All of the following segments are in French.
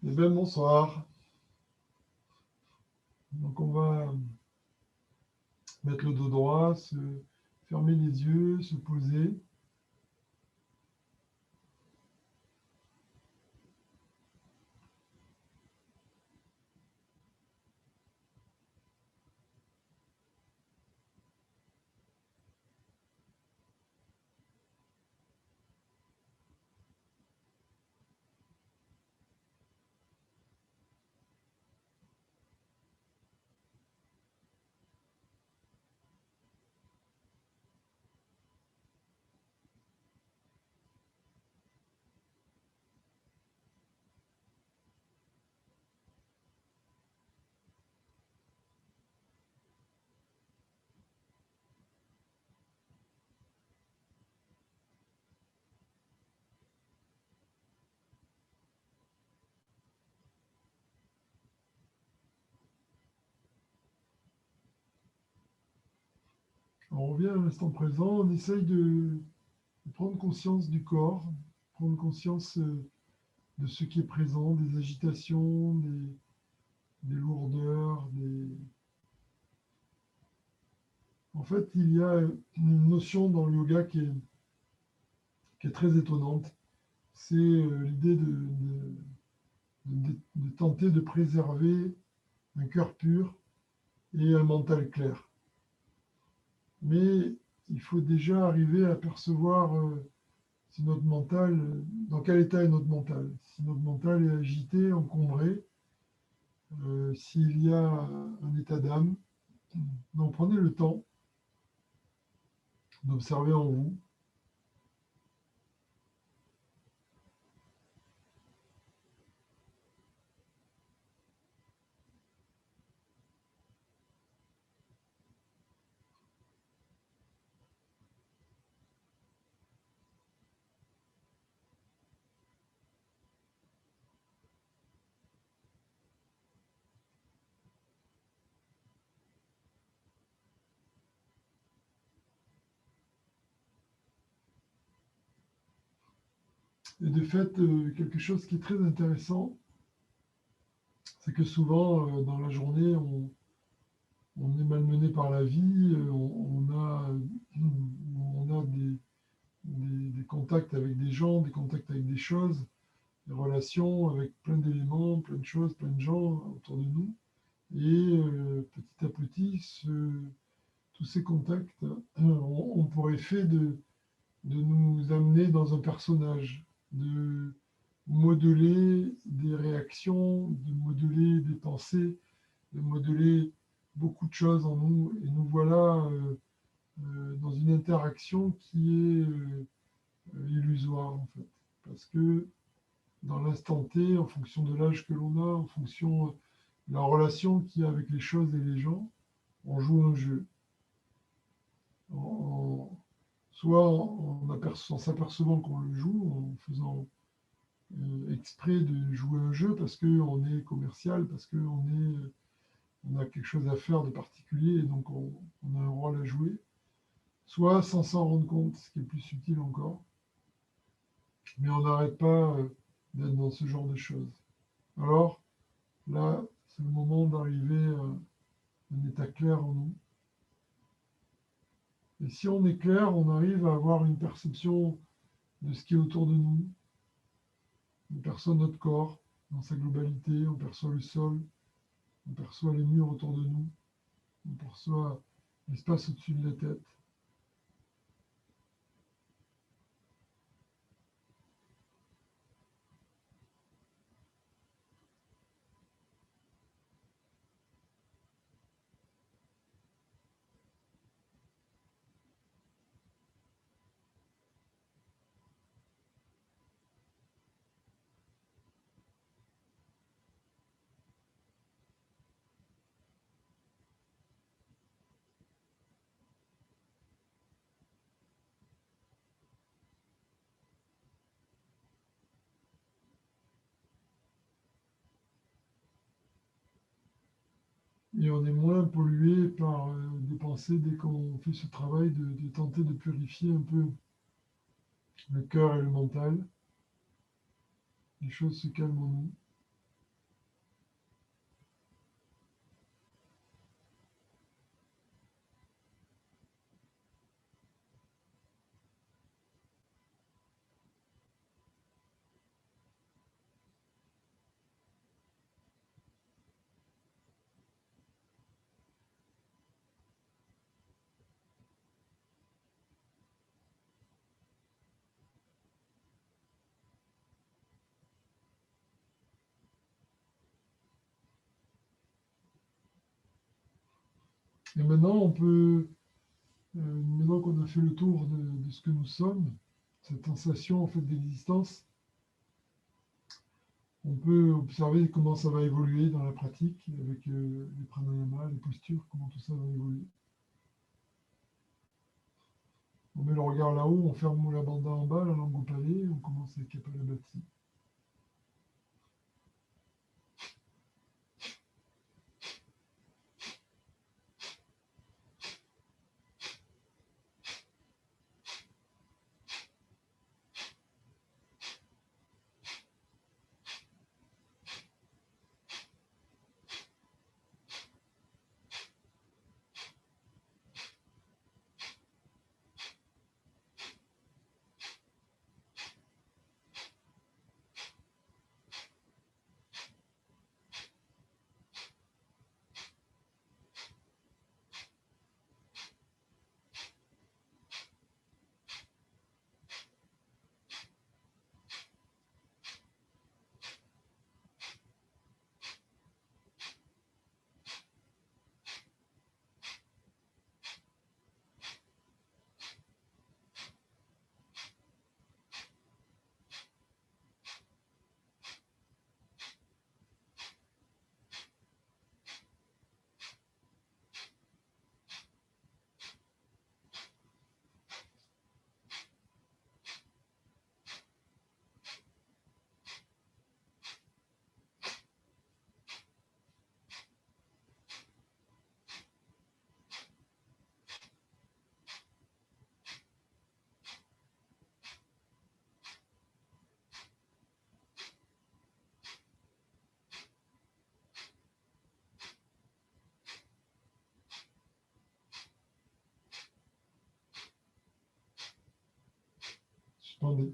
Eh bien, bonsoir. Donc, on va mettre le dos droit, se fermer les yeux, se poser. On revient à l'instant présent, on essaye de prendre conscience du corps, prendre conscience de ce qui est présent, des agitations, des lourdeurs. En fait, il y a une notion dans le yoga qui est très étonnante. C'est l'idée de tenter de préserver un cœur pur et un mental clair. Mais il faut déjà arriver à percevoir si notre mental, dans quel état est notre mental. Si notre mental est agité, encombré, s'il y a un état d'âme. Donc prenez le temps d'observer en vous. Et de fait, quelque chose qui est très intéressant, c'est que souvent, dans la journée, on est malmené par la vie, on a des contacts avec des gens, des contacts avec des choses, des relations avec plein d'éléments, plein de choses, plein de gens autour de nous. Et petit à petit, tous ces contacts ont pour effet de nous amener dans un personnage, de modeler des réactions, de modeler des pensées, de modeler beaucoup de choses en nous. Et nous voilà dans une interaction qui est illusoire, en fait. Parce que dans l'instant T, en fonction de l'âge que l'on a, en fonction de la relation qu'il y a avec les choses et les gens, on joue un jeu. En- Soit en s'apercevant qu'on le joue, en faisant exprès de jouer un jeu parce qu'on est commercial, parce on a quelque chose à faire de particulier et donc on a un rôle à jouer, soit sans s'en rendre compte, ce qui est plus subtil encore, mais on n'arrête pas d'être dans ce genre de choses. Alors là, c'est le moment d'arriver à un état clair en nous. Et si on est clair, on arrive à avoir une perception de ce qui est autour de nous. On perçoit notre corps dans sa globalité, on perçoit le sol, on perçoit les murs autour de nous, on perçoit l'espace au-dessus de la tête. Et on est moins pollué par des pensées dès qu'on fait ce travail de tenter de purifier un peu le cœur et le mental. Les choses se calment en nous. Et maintenant, on peut, maintenant qu'on a fait le tour de ce que nous sommes, cette sensation en fait d'existence, on peut observer comment ça va évoluer dans la pratique avec les pranayama, les postures, comment tout ça va évoluer. On met le regard là-haut, on ferme la banda en bas, la langue au palais, on commence avec Kapalabhati. Suspendez.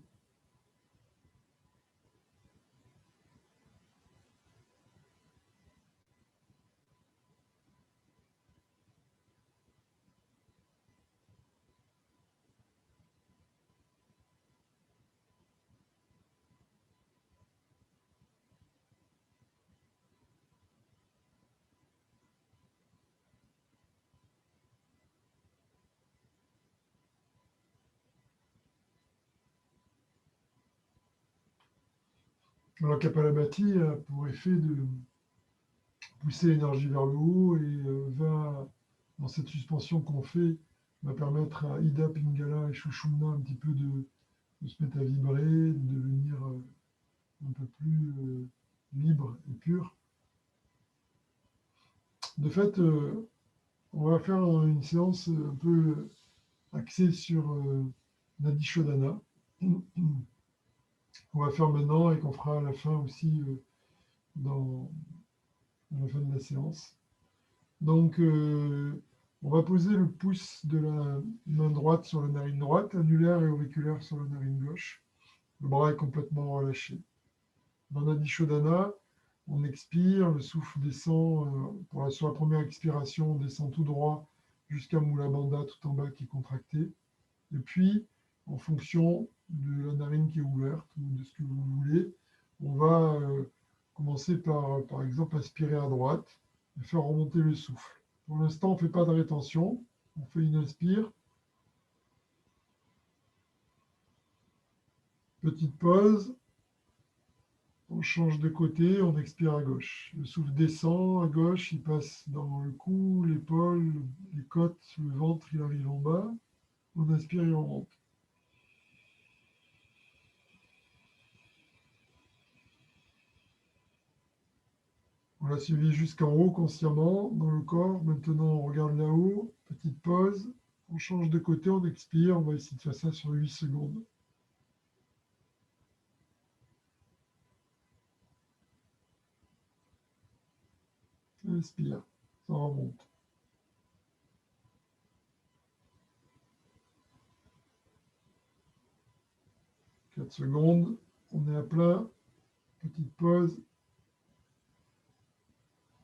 Alors Kapalabhati a pour effet de pousser l'énergie vers le haut et va, dans cette suspension qu'on fait, va permettre à Ida, Pingala et Shushumna un petit peu de se mettre à vibrer, de devenir un peu plus libre et pur. De fait, on va faire une séance un peu axée sur Nadi Shodhana. On va faire maintenant et qu'on fera à la fin aussi dans à la fin de la séance. Donc, on va poser le pouce de la main droite sur la narine droite, annulaire et auriculaire sur la narine gauche. Le bras est complètement relâché. Dans Nadi Shodhana, on expire, le souffle descend, sur la première expiration, on descend tout droit jusqu'à Mula Bandha tout en bas qui est contracté. Et puis, en fonction de la narine qui est ouverte ou de ce que vous voulez, on va commencer par exemple, aspirer à droite et faire remonter le souffle. Pour l'instant, on ne fait pas de rétention. On fait une inspire. Petite pause. On change de côté, on expire à gauche. Le souffle descend à gauche, il passe dans le cou, l'épaule, les côtes, le ventre, il arrive en bas. On inspire et on remonte. On l'a suivi jusqu'en haut consciemment dans le corps. Maintenant, on regarde là-haut. Petite pause. On change de côté, on expire. On va essayer de faire ça sur 8 secondes. Inspire. Ça remonte. 4 secondes. On est à plat. Petite pause.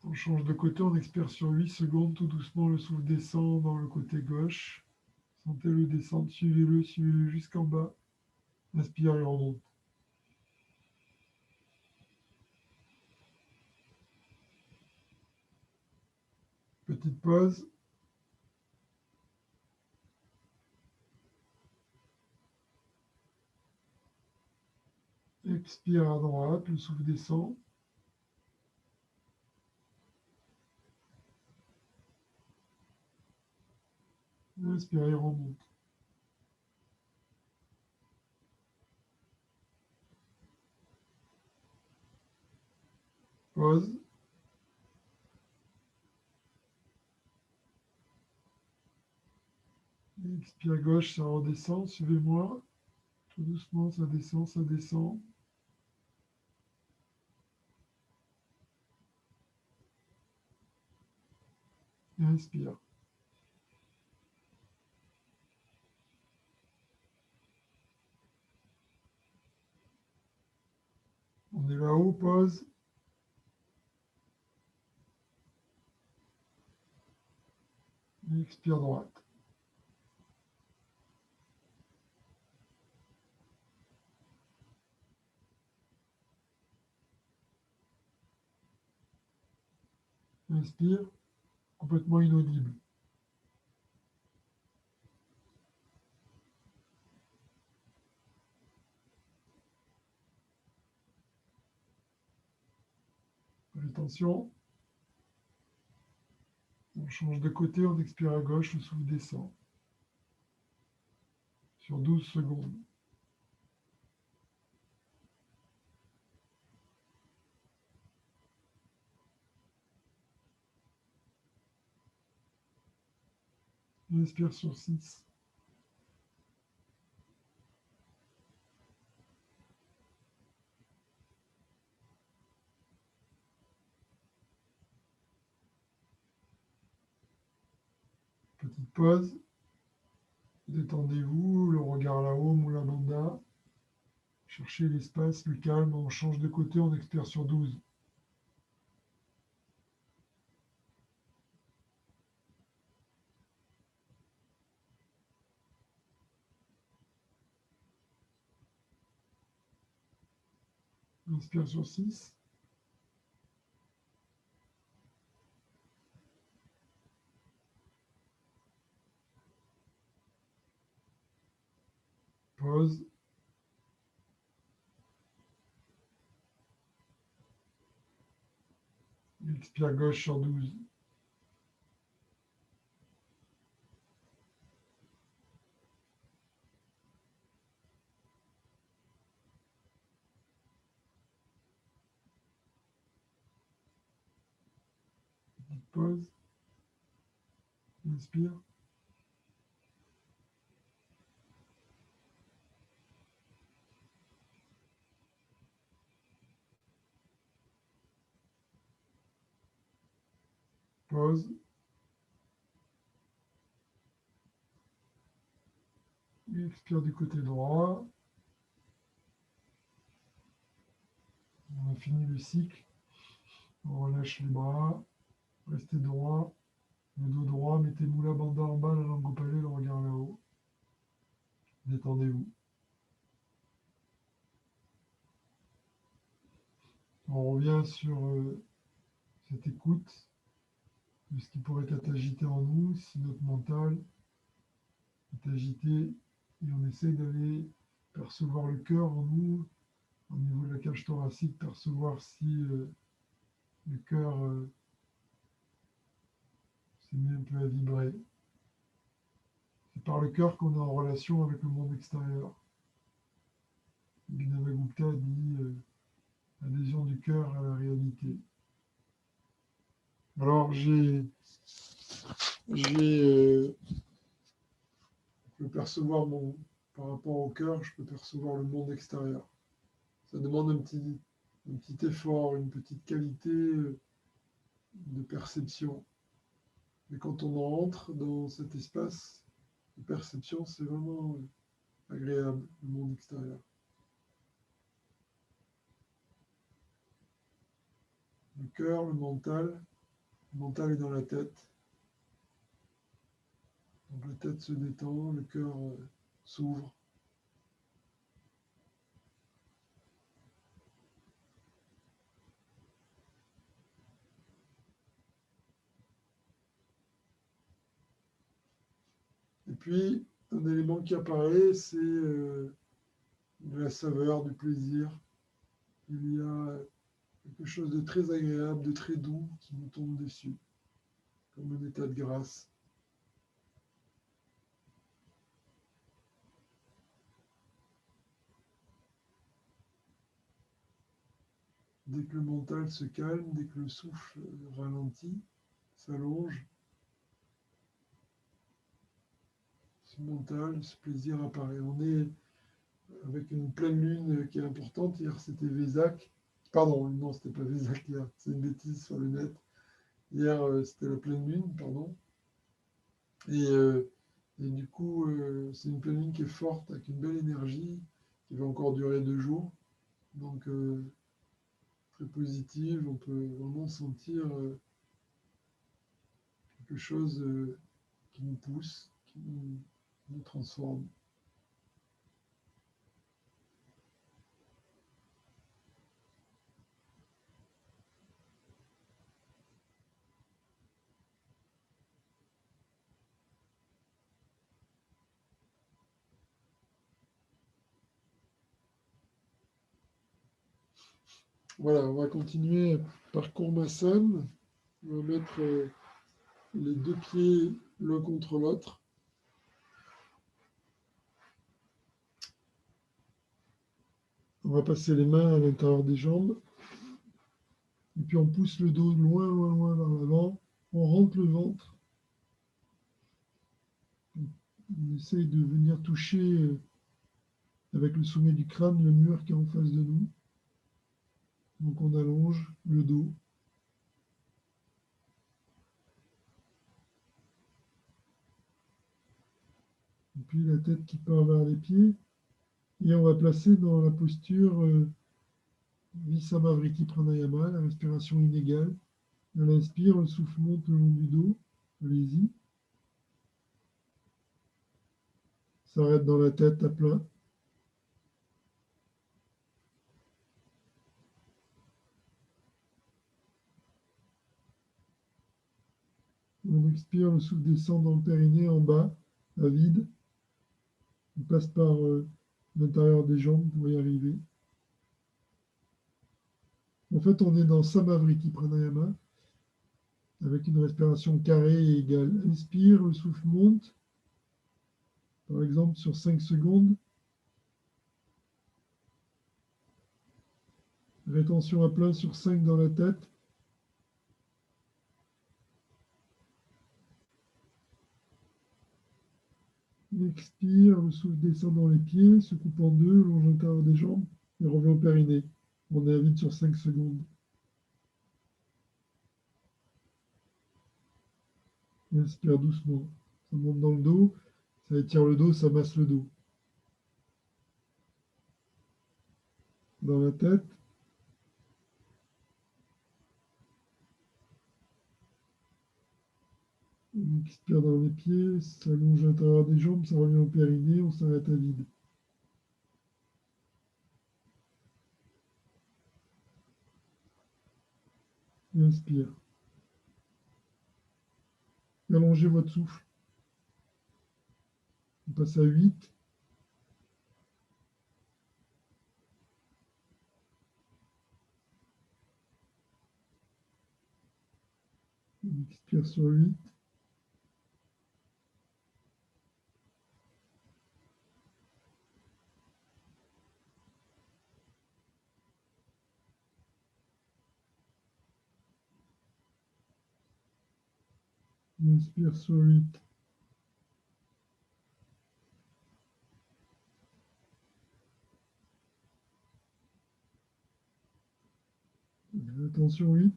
On change de côté, on expire sur 8 secondes. Tout doucement, le souffle descend dans le côté gauche. Sentez-le descendre, suivez-le jusqu'en bas. Inspire et remonte. Petite pause. Expire à droite, le souffle descend. Inspire, il remonte. Pause. Expire à gauche, ça redescend. Suivez-moi. Tout doucement, ça descend, ça descend. Et inspire. On est là-haut, pause. Expire droite. Inspire. Complètement inaudible. Attention. On change de côté, on expire à gauche, le souffle descend. Sur 12 secondes. Inspire sur 6. Petite pause. Détendez-vous, le regard là-haut, Mula Bandha. Cherchez l'espace, le calme, on change de côté, on expire sur 12. Inspire sur 6. Pause. Expire gauche sur 12. Pause. Inspire. Pause. Expire du côté droit. On a fini le cycle. On relâche les bras. Restez droit. Le dos droit. Mettez Mula Bandha en bas, la langue au palais, le regard là-haut. Détendez-vous. On revient sur cette écoute de ce qui pourrait être agité en nous, si notre mental est agité, et on essaye d'aller percevoir le cœur en nous, au niveau de la cage thoracique, percevoir si le cœur s'est mis un peu à vibrer. C'est par le cœur qu'on est en relation avec le monde extérieur. Abhinavagupta dit adhésion du cœur à la réalité. Alors je peux percevoir par rapport au cœur, je peux percevoir le monde extérieur. Ça demande un petit effort, une petite qualité de perception. Mais quand on entre dans cet espace de perception, c'est vraiment agréable, le monde extérieur. Le cœur, le mental est dans la tête. Donc la tête se détend, le cœur s'ouvre. Et puis, un élément qui apparaît, c'est de la saveur, du plaisir. il y a quelque chose de très agréable, de très doux qui nous tombe dessus, comme un état de grâce. Dès que le mental se calme, dès que le souffle ralentit, s'allonge, ce mental, ce plaisir apparaît. On est avec une pleine lune qui est importante. Hier, c'était Vésac. Pardon, non, c'était pas Vésac hier, c'est une bêtise sur le net. Hier, c'était la pleine lune, pardon. Et du coup, c'est une pleine lune qui est forte, avec une belle énergie, qui va encore durer 2 jours. Donc, très positive. On peut vraiment sentir quelque chose qui nous pousse, qui nous transforme. Voilà, on va continuer par Kurmasan. On va mettre les 2 pieds l'un contre l'autre. On va passer les mains à l'intérieur des jambes. Et puis on pousse le dos loin, loin, loin vers l'avant. On rentre le ventre. On essaye de venir toucher avec le sommet du crâne le mur qui est en face de nous. Donc on allonge le dos. Et puis la tête qui part vers les pieds. Et on va placer dans la posture Visamavriti Pranayama, la respiration inégale. On inspire, le souffle monte le long du dos. Allez-y. S'arrête dans la tête à plat. On expire, le souffle descend dans le périnée en bas, à vide. On passe par l'intérieur des jambes pour y arriver. En fait, on est dans Samavriti Pranayama, avec une respiration carrée et égale. Inspire, le souffle monte, par exemple sur 5 secondes. Rétention à plein sur 5 dans la tête. Expire, le souffle descend dans les pieds, se coupe en deux, longe l'intérieur des jambes et revient au périnée. On est à vide sur 5 secondes. Inspire doucement. Ça monte dans le dos, ça étire le dos, ça masse le dos. Dans la tête. On expire dans les pieds, ça allonge l'intérieur des jambes, ça revient au périnée, on s'arrête à vide. Et inspire. Et allongez votre souffle. On passe à 8. On expire sur 8. On inspire sur 8. Attention 8.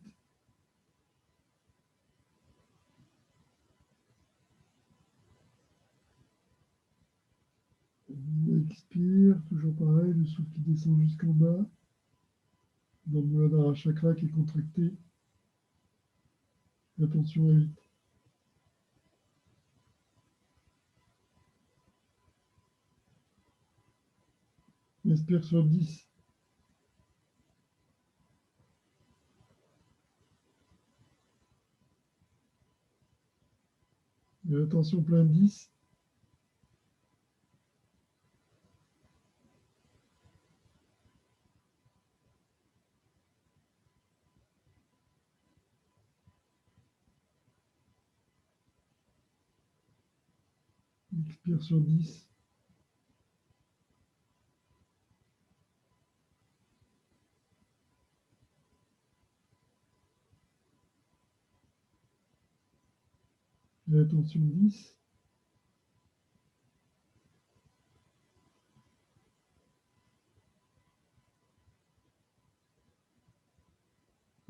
On expire, toujours pareil, le souffle qui descend jusqu'en bas. Dans le Muladhara chakra qui est contracté. Attention à 8. Inspire sur 10. Et attention plein 10. Expire sur 10. Attention 10.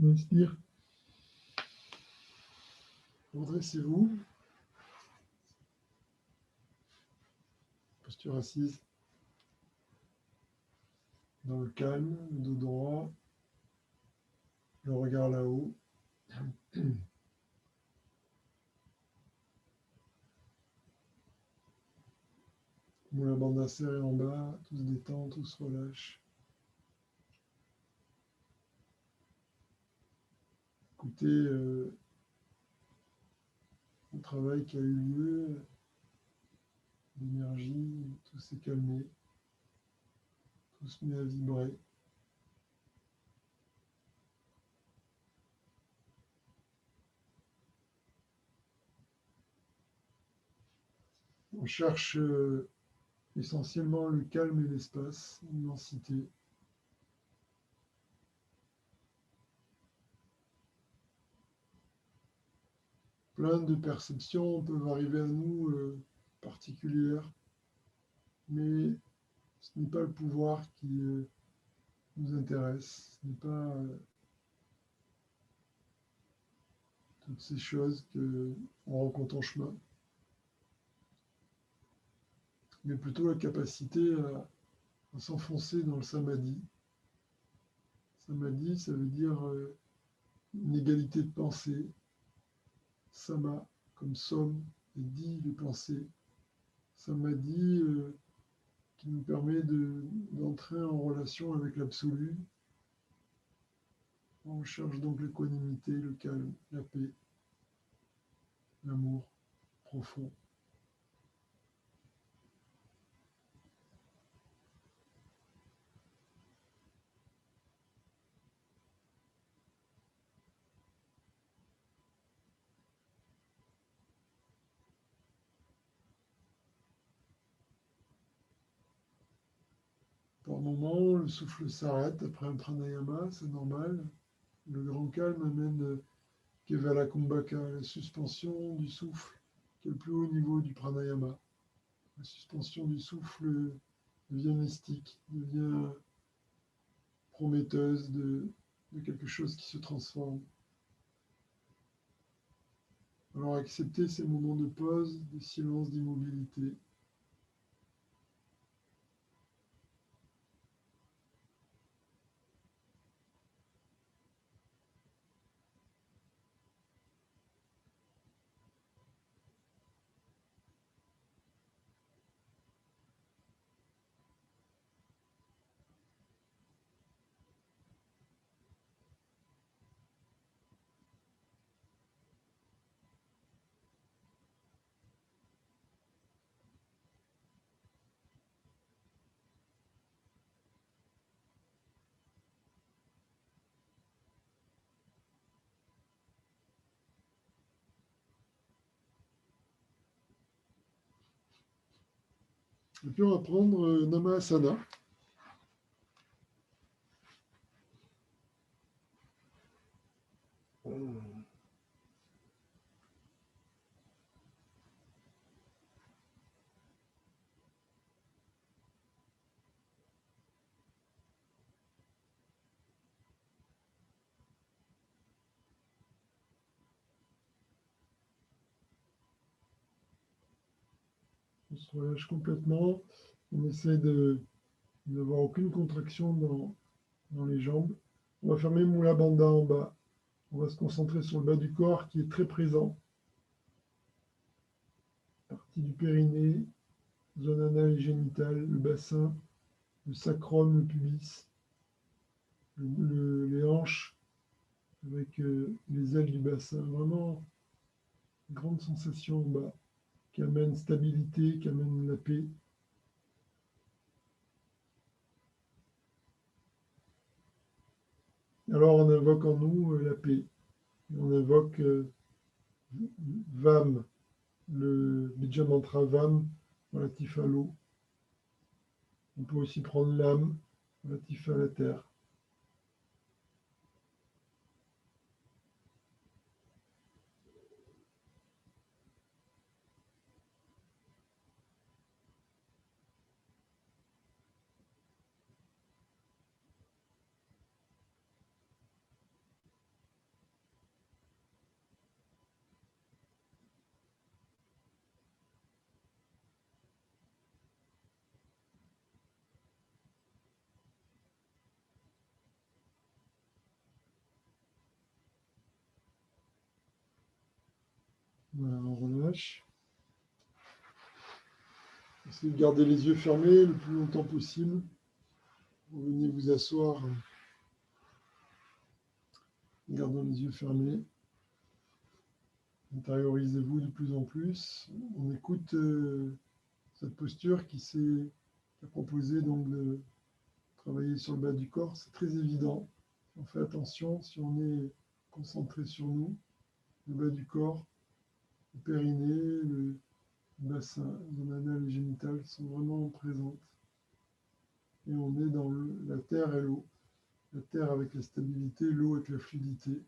Inspire. Redressez-vous. Posture assise. Dans le calme, le dos droit, le regard là-haut. La bande serrée en bas, tout se détend, tout se relâche. Écoutez le travail qui a eu lieu, l'énergie, tout s'est calmé, tout se met à vibrer. On cherche essentiellement le calme et l'espace, l'immensité. Plein de perceptions peuvent arriver à nous particulières, mais ce n'est pas le pouvoir qui nous intéresse, ce n'est pas toutes ces choses qu'on rencontre en chemin, mais plutôt la capacité à s'enfoncer dans le samadhi. Samadhi, ça veut dire une égalité de pensée. Sama, comme somme, et dit, les pensées. Samadhi qui nous permet d'entrer en relation avec l'absolu. On cherche donc l'équanimité, le calme, la paix, l'amour profond. Par moment, le souffle s'arrête après un pranayama, c'est normal. Le grand calme amène Kevala Kumbhaka, la suspension du souffle, qui est le plus haut niveau du pranayama. La suspension du souffle devient mystique, devient prometteuse de quelque chose qui se transforme. Alors accepter ces moments de pause, de silence, d'immobilité. Et puis on va prendre Namasana. On se relâche complètement. On essaie d'avoir aucune contraction dans les jambes. On va fermer Mula Bandha en bas. On va se concentrer sur le bas du corps qui est très présent. Partie du périnée, zone anale et génitale, le bassin, le sacrum, le pubis, les hanches avec les ailes du bassin. Vraiment, une grande sensation en bas qui amène stabilité, qui amène la paix. Alors on invoque en nous la paix. On invoque Vam, le Bija Mantra Vam, relatif à l'eau. On peut aussi prendre l'âme, relatif à la terre. Voilà, on relâche. Essayez de garder les yeux fermés le plus longtemps possible. Vous venez vous asseoir en gardant les yeux fermés. Intériorisez-vous de plus en plus. On écoute cette posture qui a proposé donc de travailler sur le bas du corps. C'est très évident. On fait attention si on est concentré sur nous. Le bas du corps, le périnée, le bassin, zone anale et génitale sont vraiment présentes. Et on est dans la terre et l'eau. La terre avec la stabilité, l'eau avec la fluidité.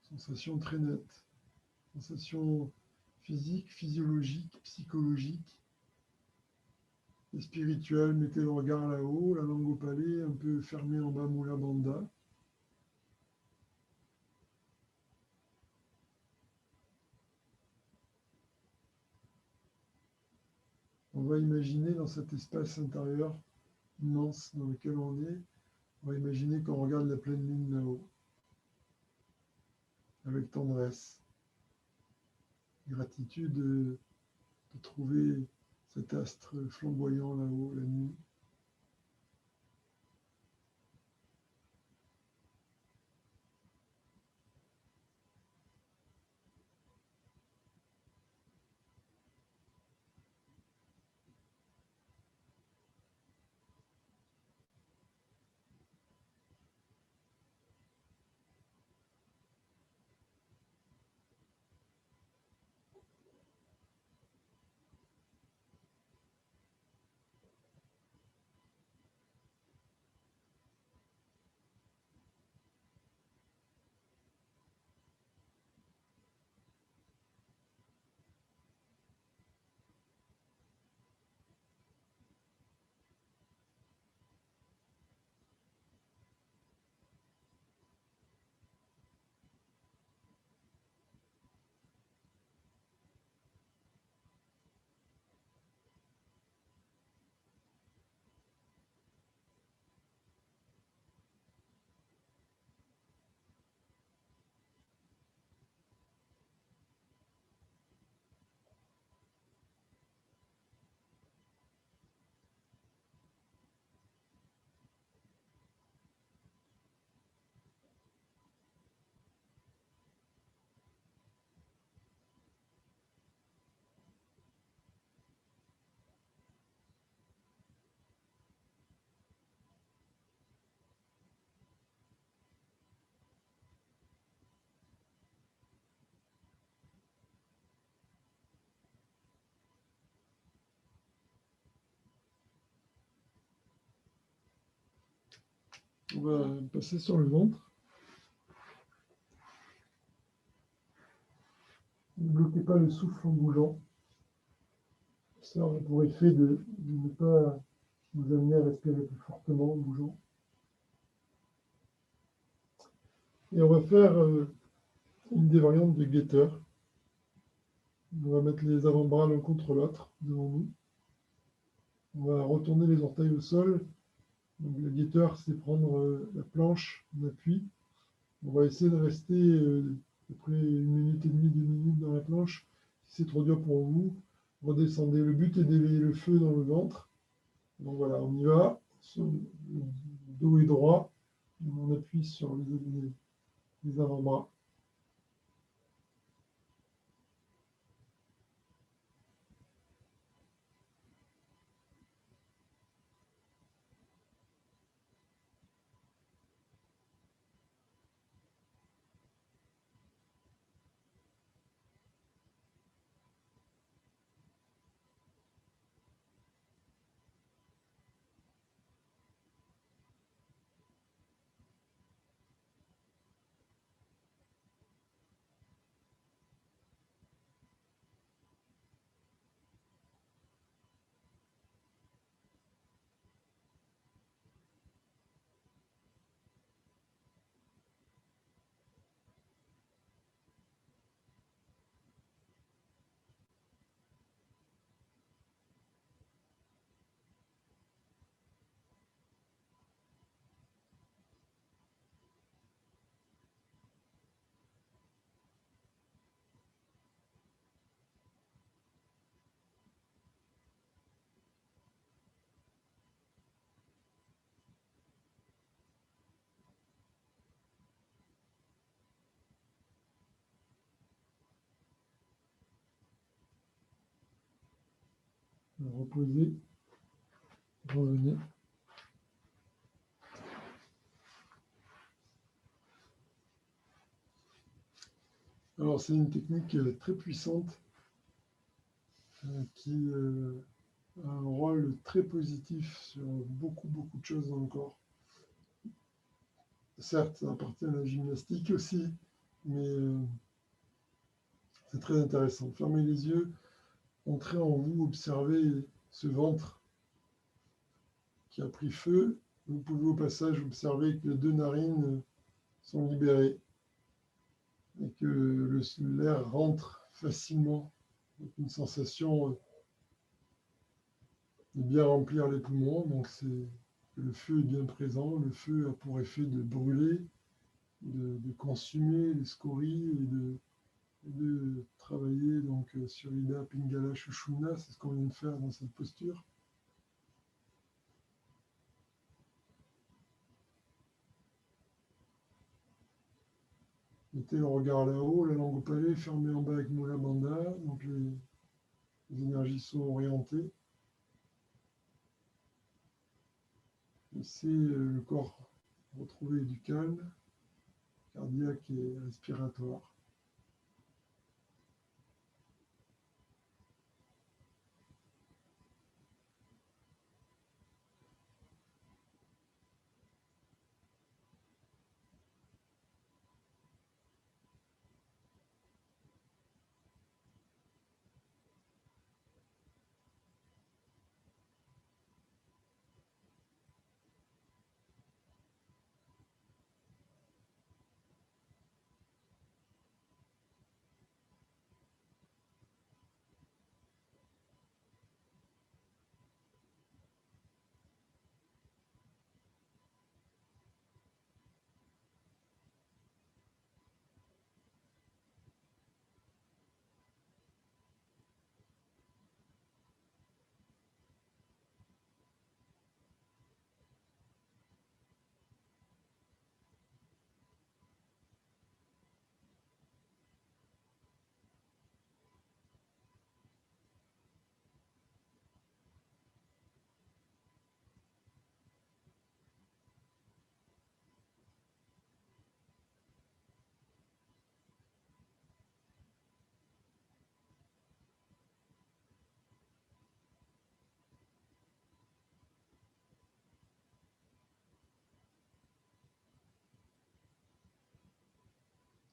Sensation très nette. Sensation physique, physiologique, psychologique et spirituelle. Mettez le regard là-haut, la langue au palais, un peu fermée en bas, Mula Bandha. On va imaginer dans cet espace intérieur immense dans lequel on est, on va imaginer qu'on regarde la pleine lune là-haut, avec tendresse, gratitude de trouver cet astre flamboyant là-haut la nuit. On va passer sur le ventre. Ne bloquez pas le souffle en bougeant. Ça aura pour effet de ne pas vous amener à respirer plus fortement en bougeant. Et on va faire une des variantes de guetteur. On va mettre les avant-bras l'un contre l'autre devant nous. On va retourner les orteils au sol. Donc le guetteur, c'est prendre la planche en appui. On va essayer de rester à peu près 1 minute et demie, 2 minutes dans la planche. Si c'est trop dur pour vous, redescendez. Le but est d'éveiller le feu dans le ventre. Donc voilà, on y va. Le dos est droit. On appuie sur les avant-bras. Reposez, revenez. Alors, c'est une technique très puissante qui a un rôle très positif sur beaucoup de choses dans le corps. Certes, ça appartient à la gymnastique aussi, mais c'est très intéressant. Fermez les yeux, entrez en vous, observez ce ventre qui a pris feu. Vous pouvez au passage observer que les 2 narines sont libérées et que l'air rentre facilement avec une sensation de bien remplir les poumons. Donc le feu est bien présent. Le feu a pour effet de brûler, de consumer les scories et de travailler donc sur Ida, Pingala, Shushumna. C'est ce qu'on vient de faire dans cette posture. Mettez le regard là-haut, la langue au palais, fermez en bas avec Mula Bandha. Donc les énergies sont orientées. Laissez le corps retrouver du calme, cardiaque et respiratoire.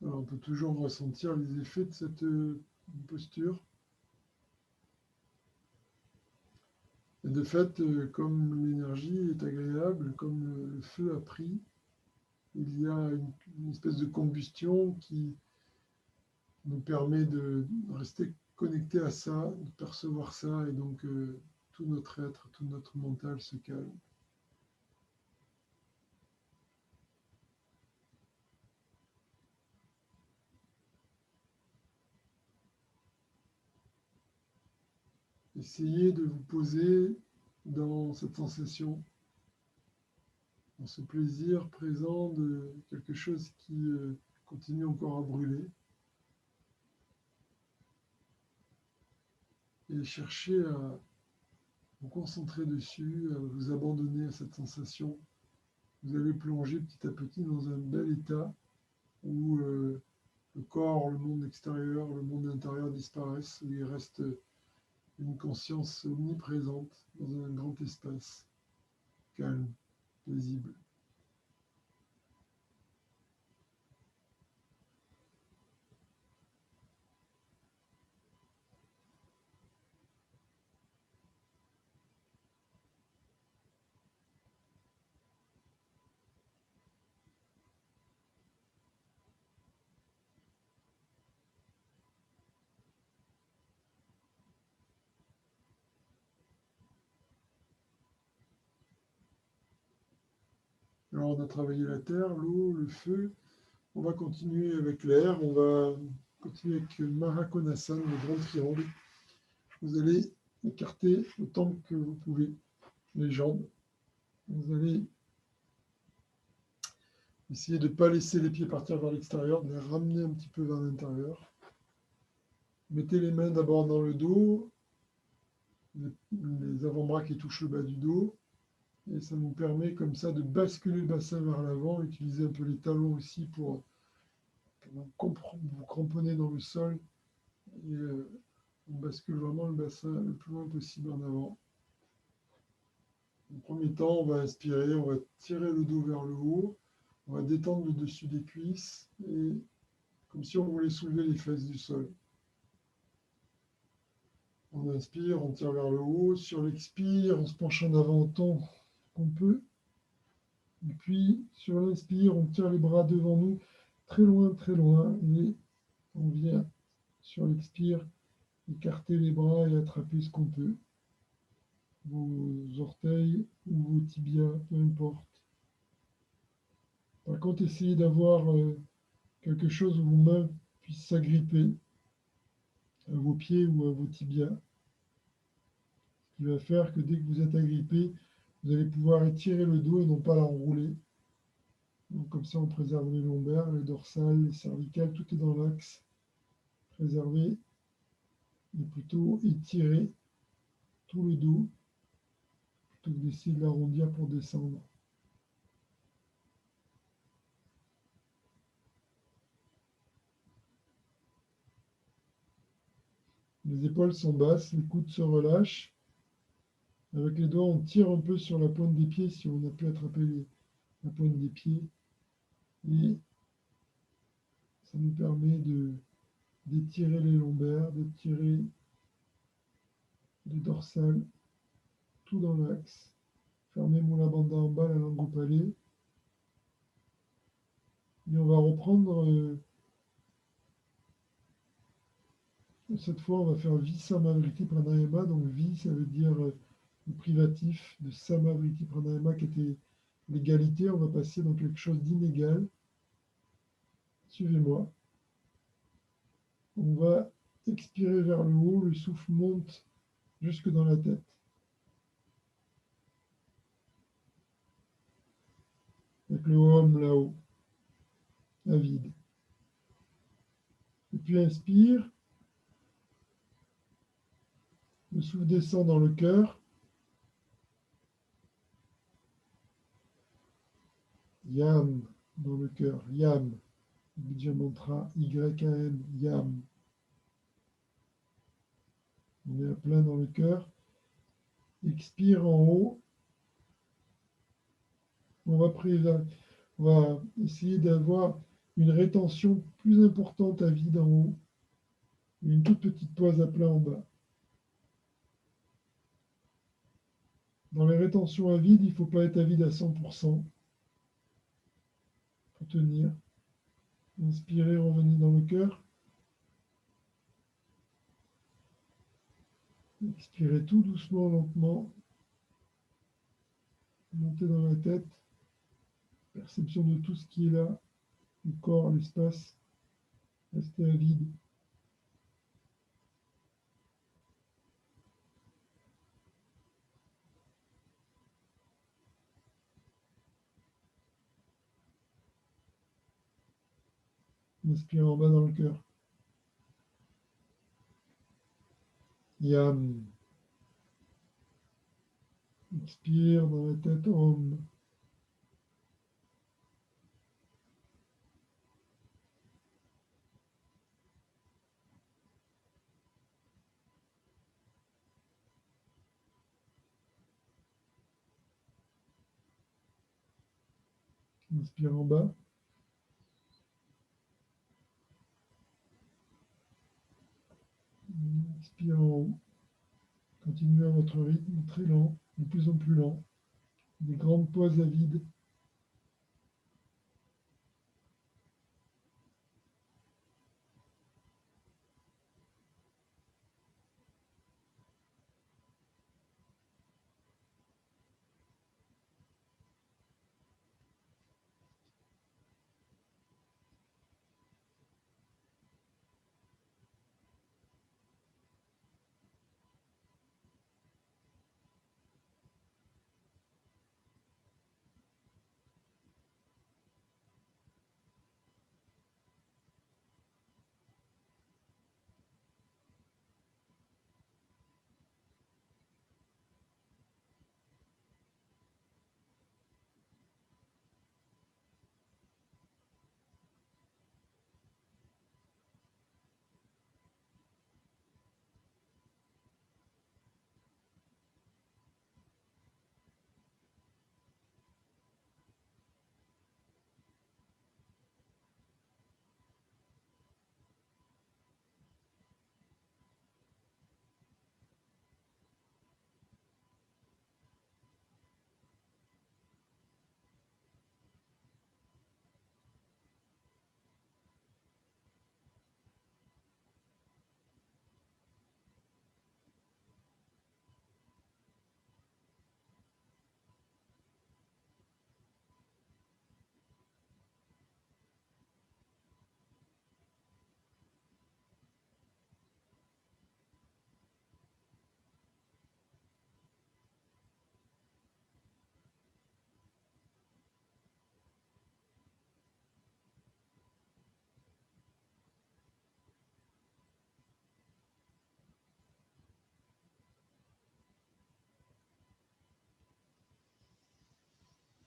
Alors, on peut toujours ressentir les effets de cette posture. Et de fait, comme l'énergie est agréable, comme le feu a pris, il y a une espèce de combustion qui nous permet de rester connecté à ça, de percevoir ça, et donc tout notre être, tout notre mental se calme. Essayez de vous poser dans cette sensation, dans ce plaisir présent de quelque chose qui continue encore à brûler. Et cherchez à vous concentrer dessus, à vous abandonner à cette sensation. Vous allez plonger petit à petit dans un bel état où le corps, le monde extérieur, le monde intérieur disparaissent, où il reste une conscience omniprésente dans un grand espace, calme, paisible. Alors on a travaillé la terre, l'eau, le feu. On va continuer avec l'air. On va continuer avec Mahakonasana, le grand triangle. Vous allez écarter autant que vous pouvez les jambes. Vous allez essayer de ne pas laisser les pieds partir vers l'extérieur, de les ramener un petit peu vers l'intérieur. Mettez les mains d'abord dans le dos, les avant-bras qui touchent le bas du dos. Et ça nous permet comme ça de basculer le bassin vers l'avant, utiliser un peu les talons aussi pour vous cramponner dans le sol. Et on bascule vraiment le bassin le plus loin possible en avant. En premier temps, on va inspirer, on va tirer le dos vers le haut, on va détendre le dessus des cuisses, et comme si on voulait soulever les fesses du sol. On inspire, on tire vers le haut. Sur l'expire, on se penche en avant autant qu'on peut. Et puis, sur l'inspire, on tire les bras devant nous, très loin, et on vient, sur l'expire, écarter les bras et attraper ce qu'on peut. Vos orteils ou vos tibias, peu importe. Par contre, essayez d'avoir quelque chose où vos mains puissent s'agripper à vos pieds ou à vos tibias. Ce qui va faire que dès que vous êtes agrippé, vous allez pouvoir étirer le dos et non pas l'enrouler. Donc comme ça, on préserve les lombaires, les dorsales, les cervicales, tout est dans l'axe. Préserver et plutôt étirer tout le dos plutôt que d'essayer de l'arrondir pour descendre. Les épaules sont basses, les coudes se relâchent. Avec les doigts, on tire un peu sur la pointe des pieds si on a pu attraper la pointe des pieds. Et ça nous permet d'étirer les lombaires, d'étirer les dorsales, tout dans l'axe. Fermez moula bandha en bas, la langue au palais. Et on va reprendre, cette fois, on va faire Visamavriti Pranayama. Donc, Vi, ça veut dire le privatif de Samavriti Pranayama qui était l'égalité. On va passer dans quelque chose d'inégal. Suivez-moi. On va expirer vers le haut, le souffle monte jusque dans la tête. Avec le Om là-haut, à vide. Et puis inspire. Le souffle descend dans le cœur. Yam dans le cœur. Yam. Bija mantra YAM. Yam. On est à plein dans le cœur. Expire en haut. On va essayer d'avoir une rétention plus importante à vide en haut. Et une toute petite pause à plat en bas. Dans les rétentions à vide, il ne faut pas être à vide à 100%. Il faut tenir. Inspirez, revenez dans le cœur. Expirez tout doucement, lentement. Montez dans la tête. Perception de tout ce qui est là. Le corps, l'espace. Restez à vide. Inspirez en bas dans le cœur. Yam. Expire dans la tête. Om. Inspire en bas. Expire en haut. Continuez à votre rythme très lent, de plus en plus lent. Des grandes pauses à vide.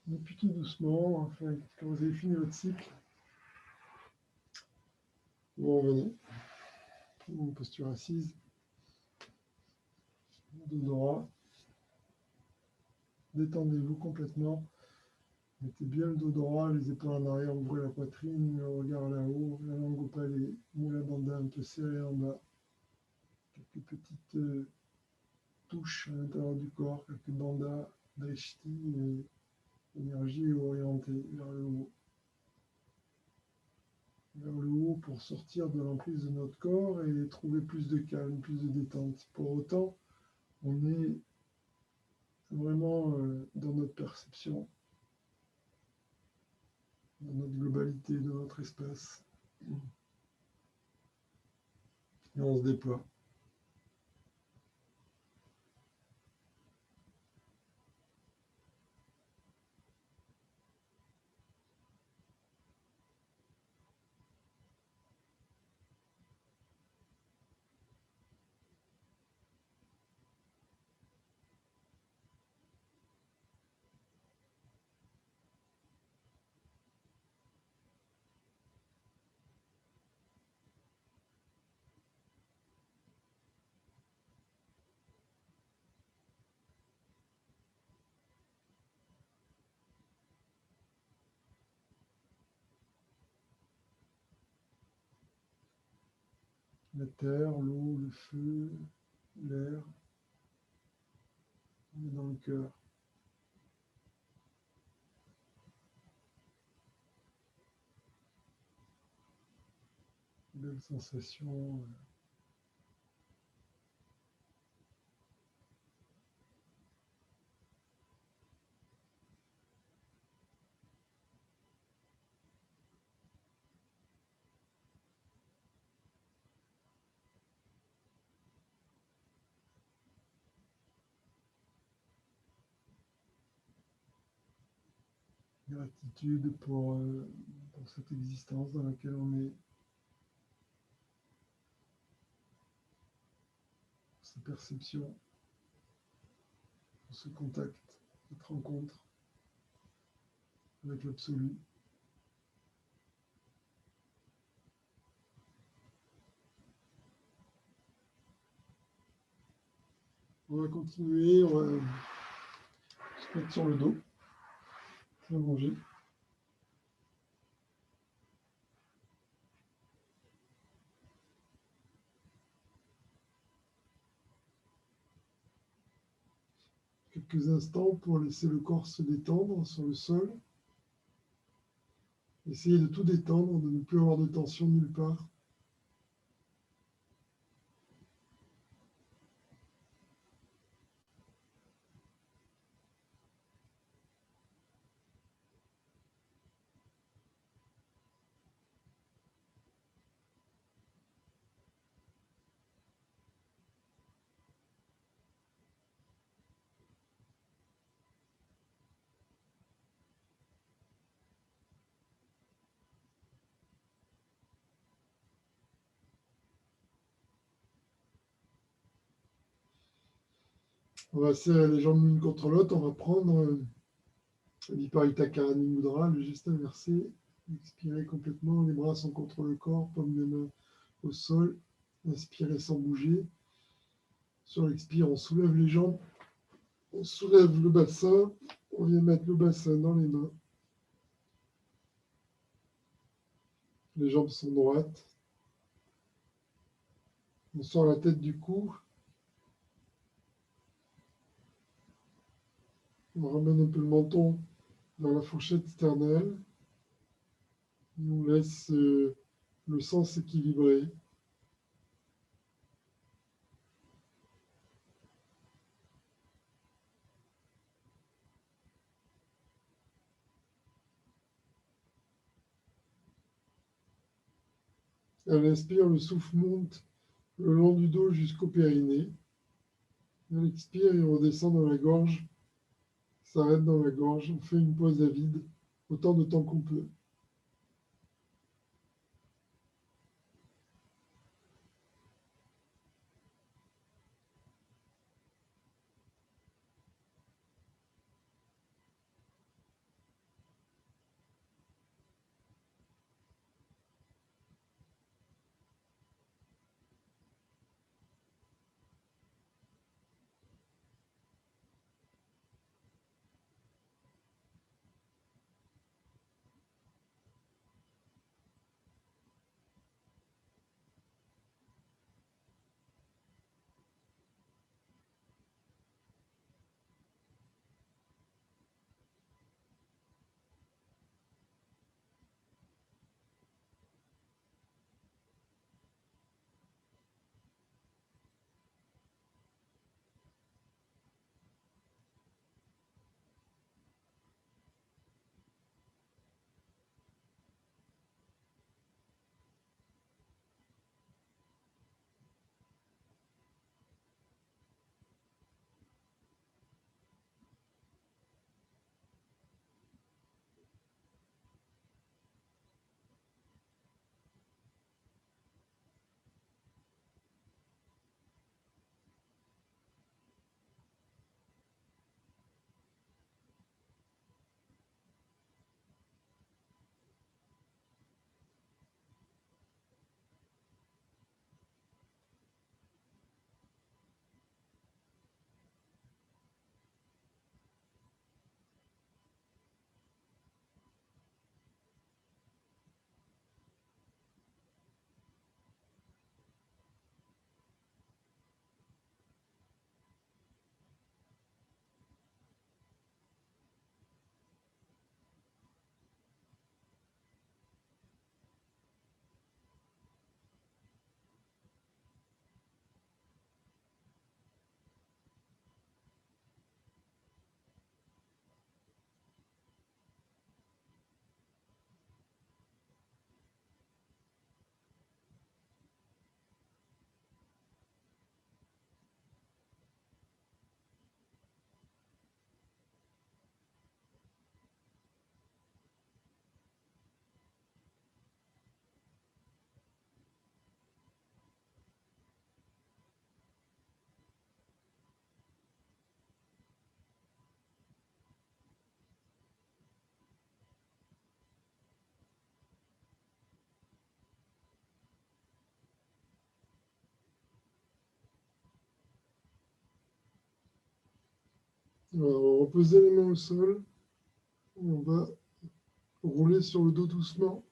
Et puis tout doucement, enfin, quand vous avez fini votre cycle, vous revenez. Une posture assise, dos droit. Détendez-vous complètement. Mettez bien le dos droit, les épaules en arrière, ouvrez la poitrine, le regard là-haut, la langue au palais, Mula Bandha un peu serré en bas. Quelques petites touches à l'intérieur du corps, quelques bandhas, drishti, et énergie orientée vers le haut. Vers le haut pour sortir de l'emprise de notre corps et trouver plus de calme, plus de détente. Pour autant, on est vraiment dans notre perception, dans notre globalité, dans notre espace. Et on se déploie. La terre, l'eau, le feu, l'air, on est dans le cœur. Belle sensation. Gratitude pour cette existence dans laquelle on est, cette perception, pour ce contact, cette rencontre avec l'absolu. On va continuer, on va se mettre sur le dos, s'allonger. Quelques instants pour laisser le corps se détendre sur le sol. Essayez de tout détendre, de ne plus avoir de tension nulle part. On va serrer les jambes l'une contre l'autre. On va prendre Viparita Karani Mudra, le geste inversé. Expirez complètement. Les bras sont contre le corps, paume des mains au sol. Inspirez sans bouger. Sur l'expire, on soulève les jambes. On soulève le bassin. On vient mettre le bassin dans les mains. Les jambes sont droites. On sort la tête du cou. On ramène un peu le menton dans la fourchette sternelle. On laisse le sang s'équilibrer. À l'inspire, le souffle monte le long du dos jusqu'au périnée. À l'expire, il redescend dans la gorge, s'arrête dans la gorge. On fait une pause à vide, autant de temps qu'on peut. Alors, on va reposer les mains au sol. On va rouler sur le dos doucement.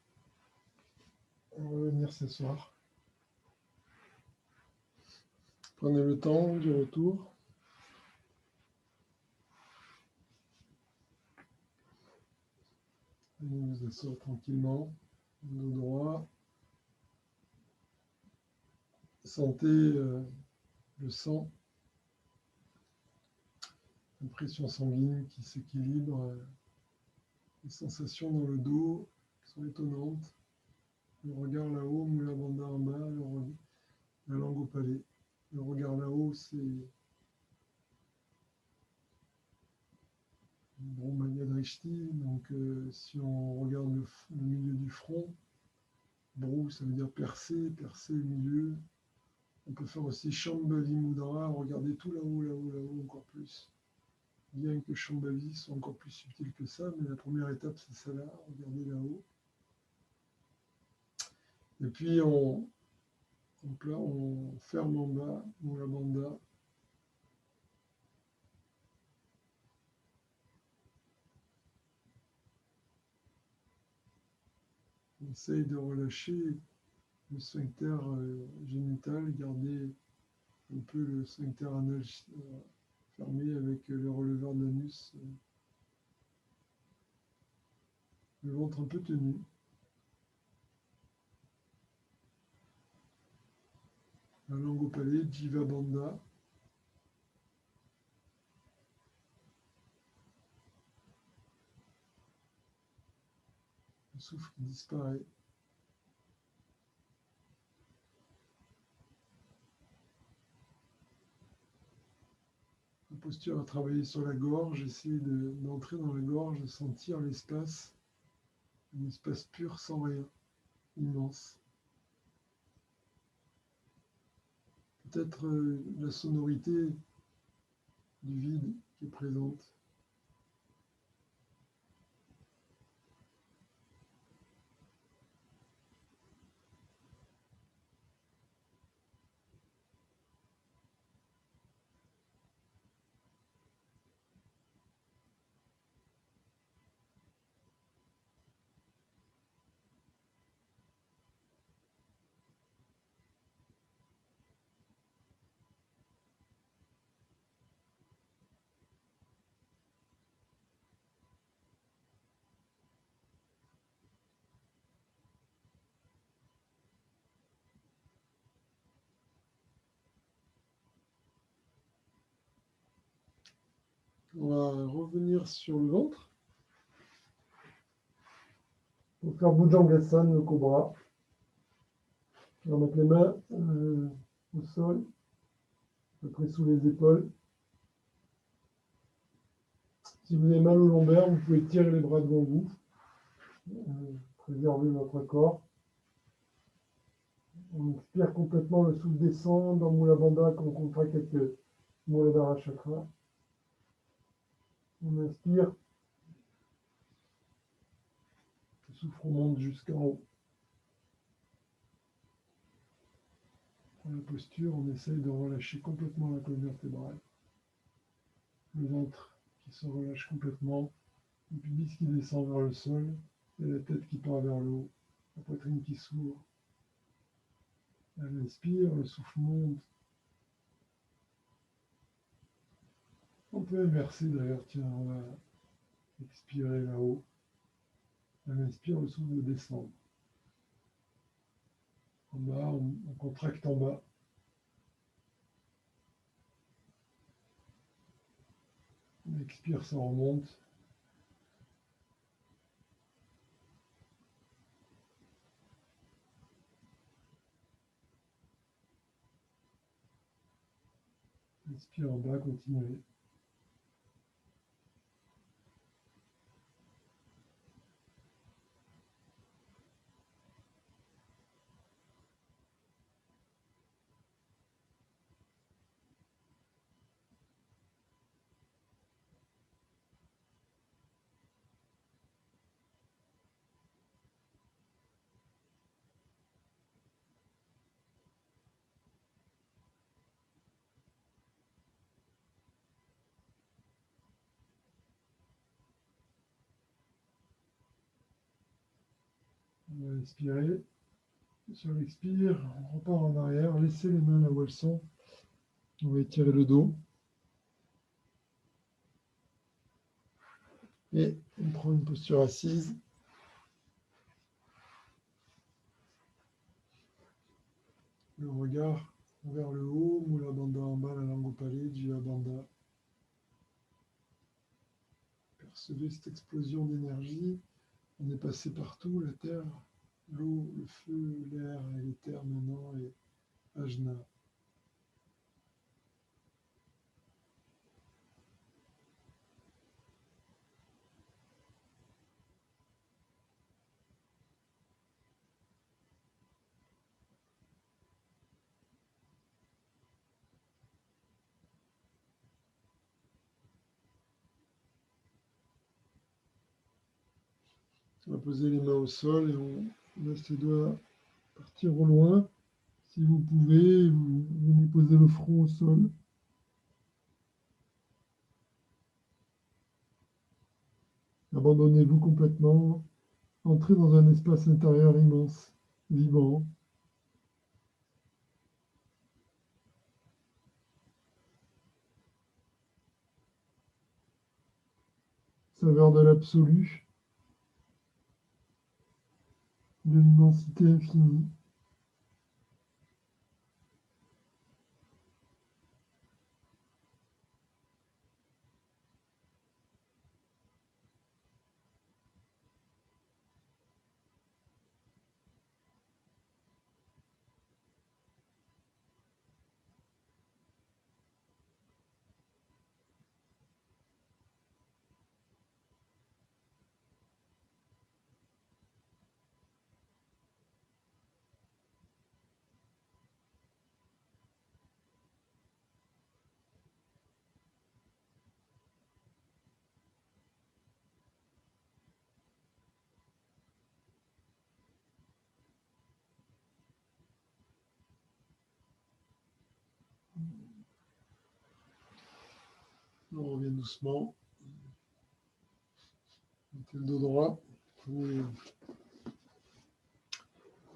On va venir s'asseoir. Prenez le temps du retour. Allez vous asseoir tranquillement, dos droit. Sentez le sang, la pression sanguine qui s'équilibre, les sensations dans le dos sont étonnantes. Le regard là-haut, Mula Bandha en bas, la langue au palais. Le regard là-haut, c'est Brahmanya Drishti. Donc, si on regarde le milieu du front, Brou, ça veut dire percer, percer le milieu. On peut faire aussi Shambhavi Mudra, regarder tout là-haut, là-haut, là-haut, encore plus. Bien que Shambhavi soit encore plus subtil que ça, mais la première étape, c'est ça là, regardez là-haut. Et puis, on ferme en bas, Mula Bandha. On essaye de relâcher le sphincter génital, garder un peu le sphincter anal fermé avec le releveur de l'anus, le ventre un peu tenu. La langue au palais, Jiva Bandha. Le souffle qui disparaît. La posture à travailler sur la gorge, essayer d'entrer dans la gorge, de sentir l'espace, un espace pur sans rien, immense. Peut-être la sonorité du vide qui est présente. On va revenir sur le ventre. On va faire Bhujangasana, le cobra. On va mettre les mains au sol, à peu près sous les épaules. Si vous avez mal au lombaire, vous pouvez tirer les bras devant vous. Préservez votre corps. On expire complètement, le souffle descend dans Mula Bandha, qu'on contracte avec le Muladhara Chakra. On inspire. Le souffle remonte jusqu'en haut. Dans la posture, on essaye de relâcher complètement la colonne vertébrale. Le ventre qui se relâche complètement. Le pubis qui descend vers le sol. Et la tête qui part vers le haut. La poitrine qui s'ouvre. Elle inspire, le souffle monte. On peut inverser d'ailleurs, tiens, on va expirer là-haut. Elle inspire, le souffle descend. En bas, on contracte en bas. On expire, ça remonte. Inspire en bas, continuez. On va expirer. Sur l'expire, on repart en arrière. Laissez les mains là où elles sont. On va étirer le dos. Et on prend une posture assise. Le regard vers le haut, Mula Bandha en bas, la langue au palais, Jiva Bandha. Percevez cette explosion d'énergie. On est passé partout, la terre, l'eau, le feu, l'air et l'éther maintenant, et Ajna. On va poser les mains au sol et on laisse les doigts partir au loin. Si vous pouvez, vous venez poser le front au sol. Abandonnez-vous complètement. Entrez dans un espace intérieur immense, vivant. Saveur de l'absolu, de l'immensité infinie. On revient doucement. Mettez le dos droit.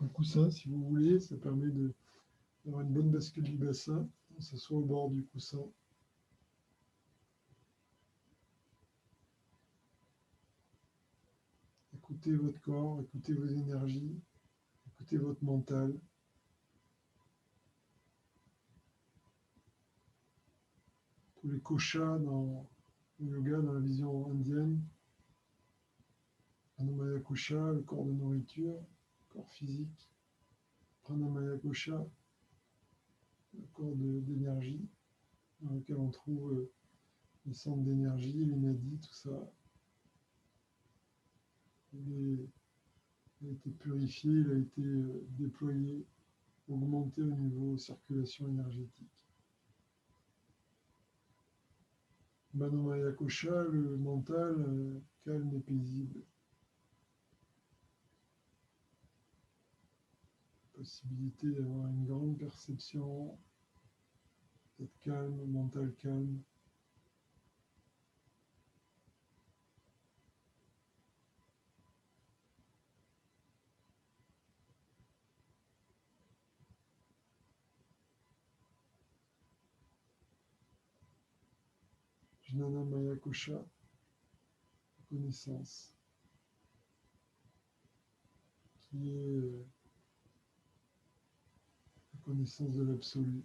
Un coussin, si vous voulez, ça permet d'avoir une bonne bascule du bassin. On s'assoit au bord du coussin. Écoutez votre corps, écoutez vos énergies, écoutez votre mental. Tous les koshas dans le yoga, dans la vision indienne. Anamaya kosha, le corps de nourriture, le corps physique. Pranamaya kosha, le corps d'énergie, dans lequel on trouve les centres d'énergie, les nadis, tout ça. Il a été purifié, il a été déployé, augmenté au niveau circulation énergétique. Manomaya kosha, le mental calme et paisible. Possibilité d'avoir une grande perception, d'être calme, mental calme. Jnana Maya Kosha, connaissance, qui est la connaissance de l'absolu,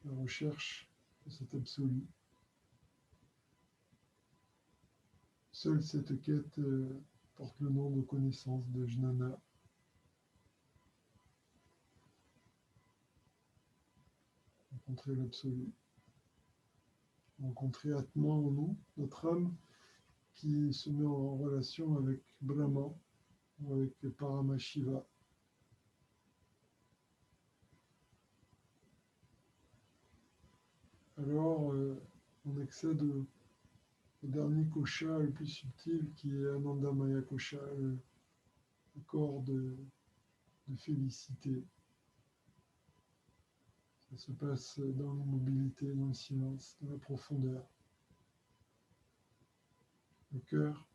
la recherche de cet absolu. Seule cette quête porte le nom de connaissance de Jnana. Rencontrer l'absolu. Rencontrer Atman en nous, notre âme, qui se met en relation avec Brahman, ou avec Paramashiva. Alors, on accède au dernier kosha le plus subtil, qui est Ananda Maya Kosha, le corps de félicité. Ça se passe dans l'immobilité, dans le silence, dans la profondeur. Le cœur,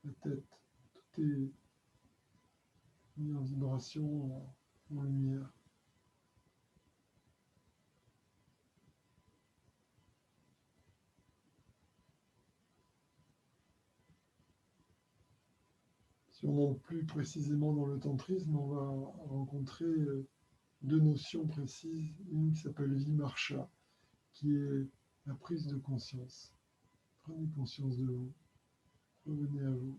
la tête, tout est mis en vibration, en lumière. Si on entre plus précisément dans le tantrisme, on va rencontrer deux notions précises. Une qui s'appelle vimarsha, qui est la prise de conscience. Prenez conscience de vous. Revenez à vous.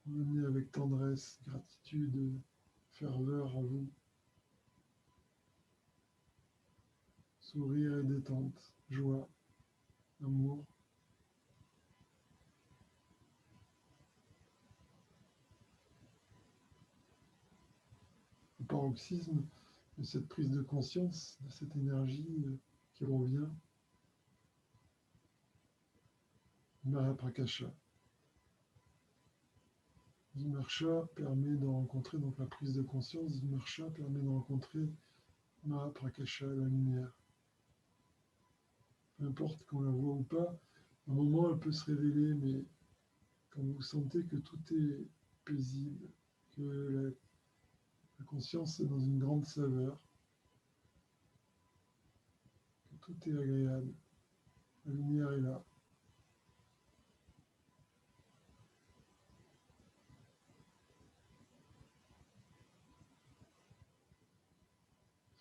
Revenez avec tendresse, gratitude, ferveur à vous. Sourire et détente, joie, amour. Le paroxysme de cette prise de conscience, de cette énergie qui revient, Mahaprakasha. Vimarsha permet de rencontrer donc la prise de conscience. Vimarsha permet de rencontrer Mahaprakasha, la lumière. Peu importe qu'on la voit ou pas, à un moment elle peut se révéler, mais quand vous sentez que tout est paisible, que la conscience est dans une grande saveur, que tout est agréable, la lumière est là.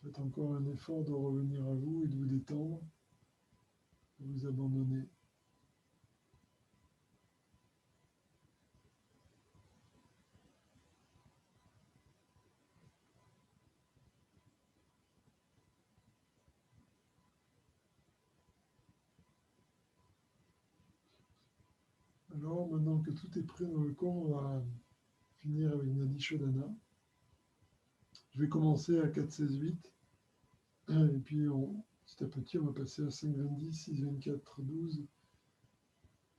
Faites encore un effort de revenir à vous et de vous détendre, de vous abandonner. Alors, maintenant que tout est prêt dans le corps, on va finir avec Nadi Shodhana. Je vais commencer à 4, 16, 8. Et puis, petit à petit, on va passer à 5, 20, 10, 6, 24, 12,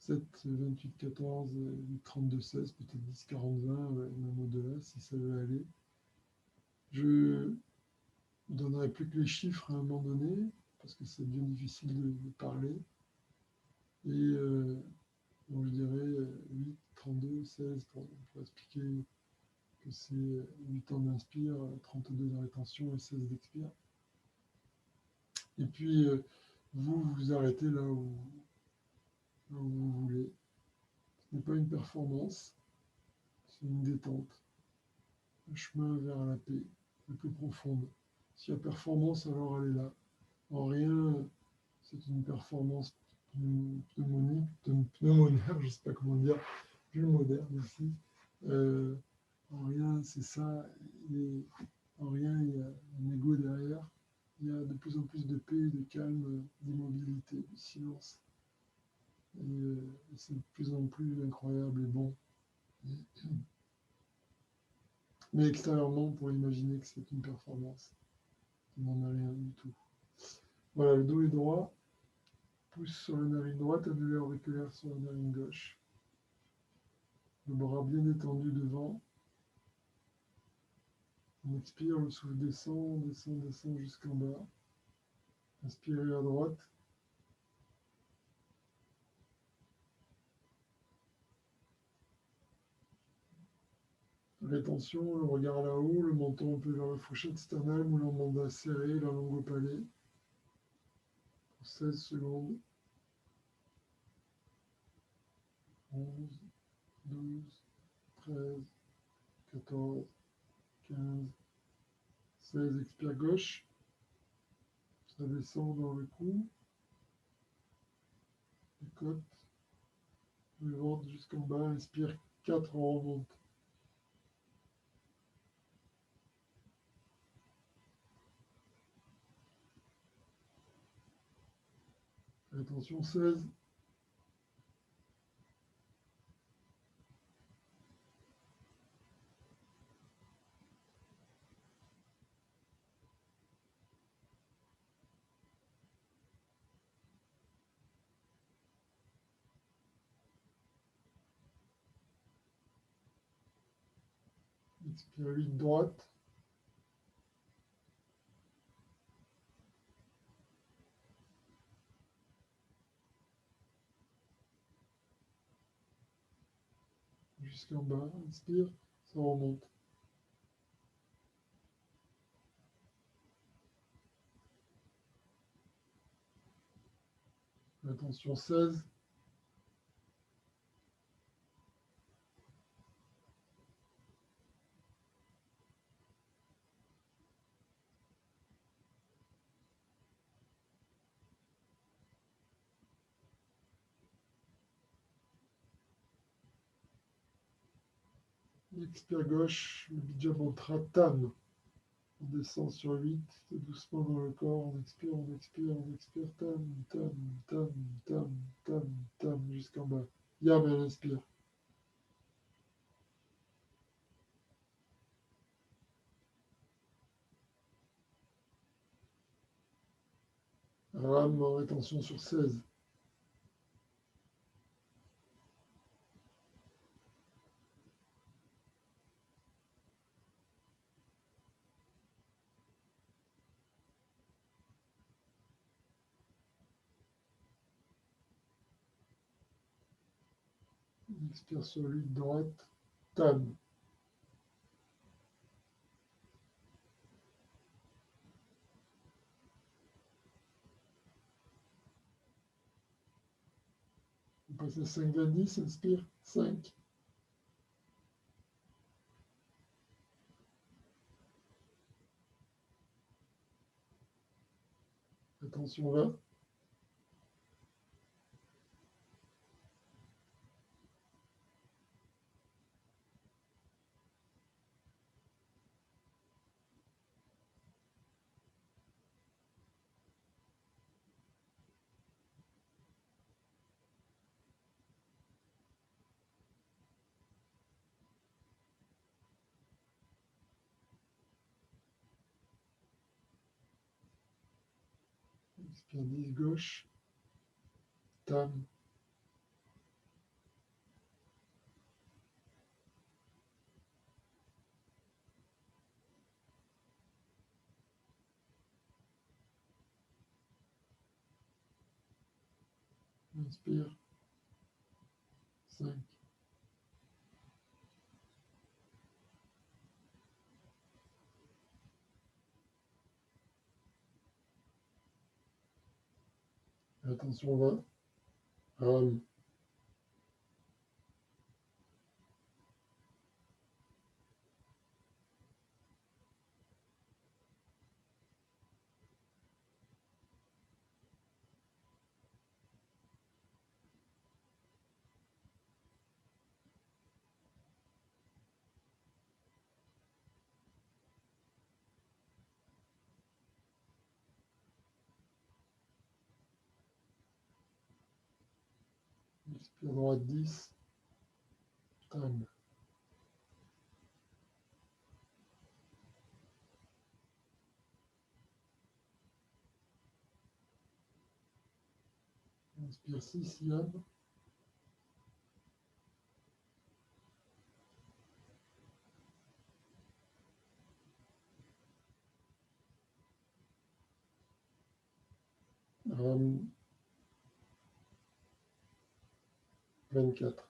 7, 28, 14, 8, 32, 16, peut-être 10, 40, 20, ouais, même au-delà, si ça veut aller. Je ne donnerai plus que les chiffres à un moment donné, parce que c'est bien difficile de parler. Et bon, je dirais 8, 32, 16, pour expliquer que c'est 8 ans d'inspire, 32 de rétention et 16 d'expire. Et puis, vous vous arrêtez là où vous voulez. Ce n'est pas une performance, c'est une détente. Un chemin vers la paix, la plus profonde. S'il y a performance, alors elle est là. En rien, c'est une performance pneumonique, pneumonaire, je ne sais pas comment dire, pulmonaire, merci. En rien, c'est ça. Et en rien, il y a un ego derrière. Il y a de plus en plus de paix, de calme, d'immobilité, de silence. Et c'est de plus en plus incroyable et bon. Mais extérieurement, on pourrait imaginer que c'est une performance. Il n'en a rien du tout. Voilà, le dos est droit. Pouce sur la narine droite, annulaire auriculaire sur la narine gauche. Le bras bien étendu devant. On expire, le souffle descend, descend, descend jusqu'en bas. Inspirez à droite. Rétention, le regard là-haut, le menton un peu vers la fourchette sternale, moulant mandat serré, la langue au palais. Pour 16 secondes. 11, 12, 13, 14, 15, 16, expire gauche. Ça descend dans le cou. Les côtes. Le ventre jusqu'en bas. Inspire 4, on remonte. Attention, 16. Expire 8, droite. Jusqu'en bas. Inspire Ça remonte. Attention, 16. Expire gauche, le Bijabantra Tam. On descend sur 8, doucement dans le corps, on expire, on expire, on expire, tam, tam, tam, tam, tam, tam, jusqu'en bas. Yam, elle inspire. Ram en rétention sur 16. On expire sur 8, droite, tam. On passe à 5, 20, 10, inspire, 5. Attention, 20. Expire 10, gauche, tam. Inspire, 5. Attention, 20. Ram. Expire droite, 10. Tam. Inspire 6, yam. Ram, 24.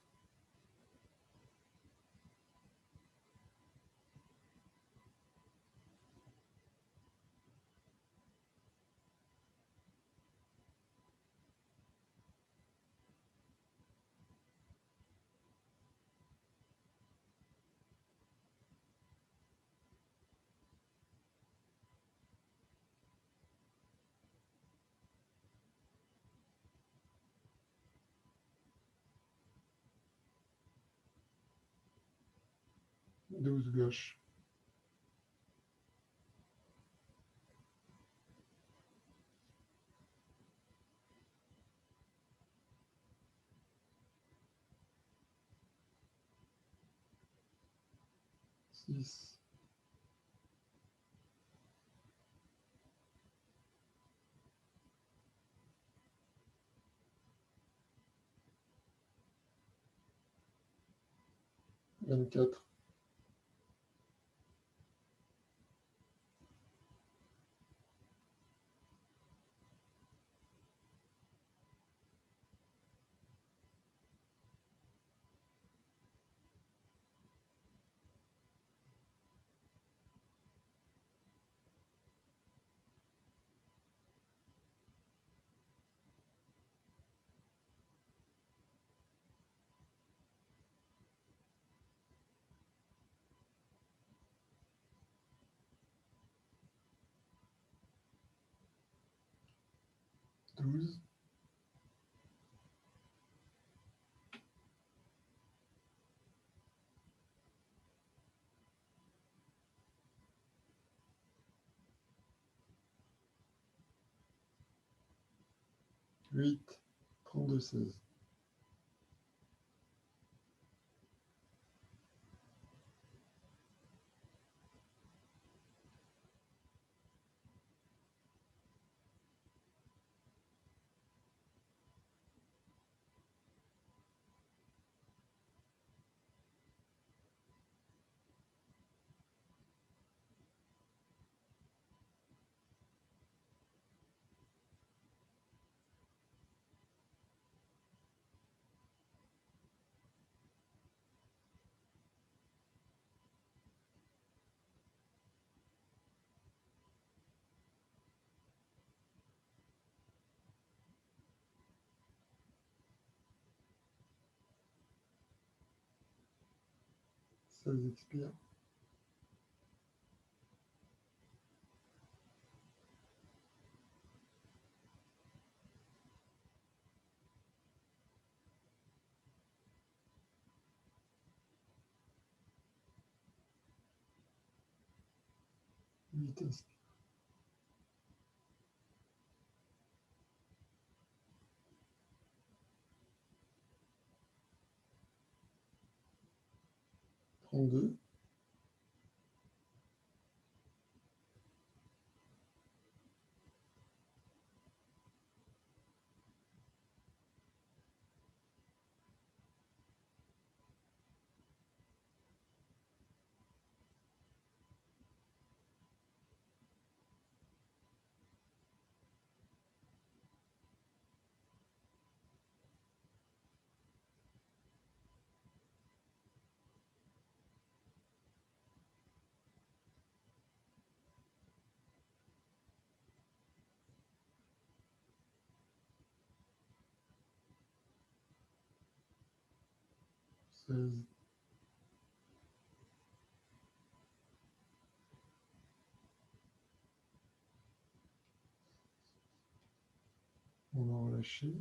Douze gauche. Six. Vingt-quatre. 12, 8, 32, 16. Ça expire. Huit inspire. 32. 16. On va relâcher.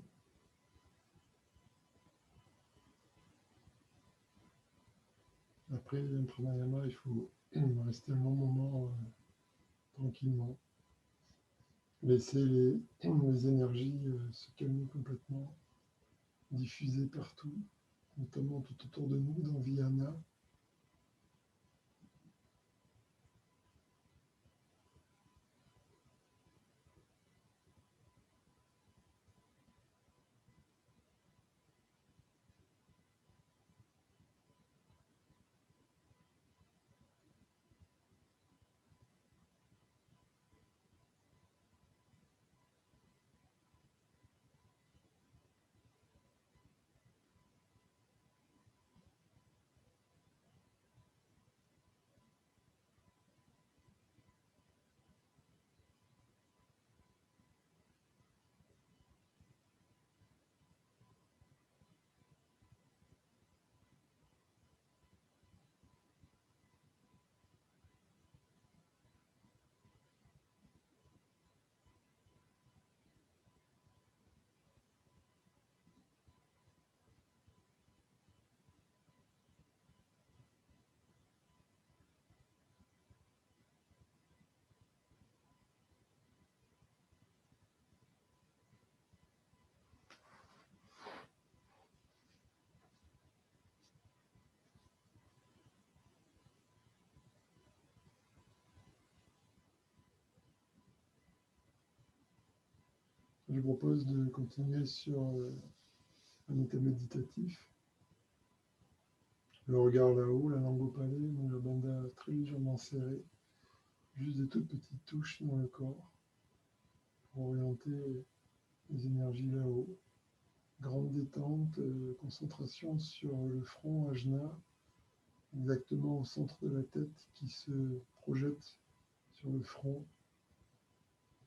Après un pranayama, il faut rester un long moment tranquillement. Laisser les énergies se calmer complètement, diffuser partout, notamment tout autour de nous, dans Vihana. Je vous propose de continuer sur un état méditatif. Le regard là-haut, la langue au palais, la banda très légèrement serrée. Juste des toutes petites touches dans le corps pour orienter les énergies là-haut. Grande détente, concentration sur le front, ajna, exactement au centre de la tête qui se projette sur le front.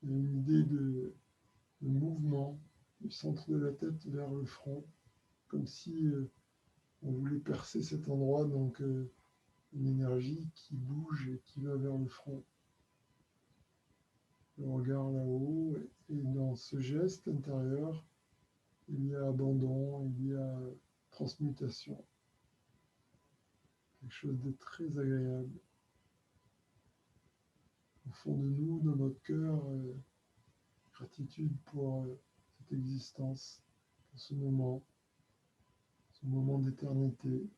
Il y a une idée de mouvement du centre de la tête vers le front, comme si on voulait percer cet endroit, donc une énergie qui bouge et qui va vers le front. le regard là-haut, et dans ce geste intérieur, il y a abandon, il y a transmutation, quelque chose de très agréable. Au fond de nous, dans notre cœur, gratitude pour cette existence, pour ce moment d'éternité.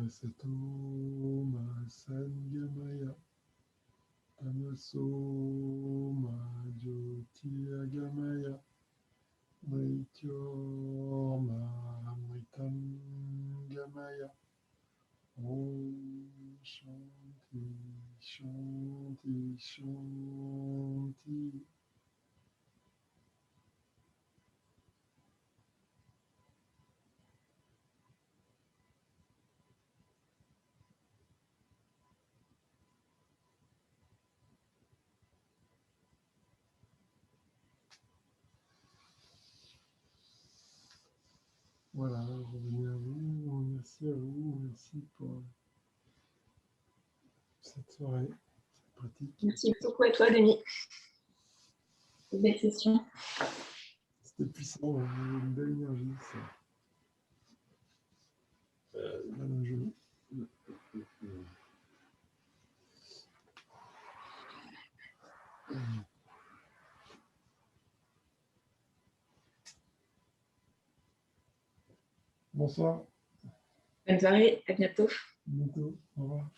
Sato ma sangamaya. Tamaso ma jyotirgamaya. Mrityorma Amritangamaya. Om Shanti, Shanti, Shanti. Voilà, revenez à vous. Merci à vous. Merci pour cette soirée, cette pratique. Merci beaucoup à toi, Denis. Belle session. C'était puissant, une belle énergie. Mal un genou. Bonsoir. Bonne soirée, à bientôt. À bientôt. Au revoir.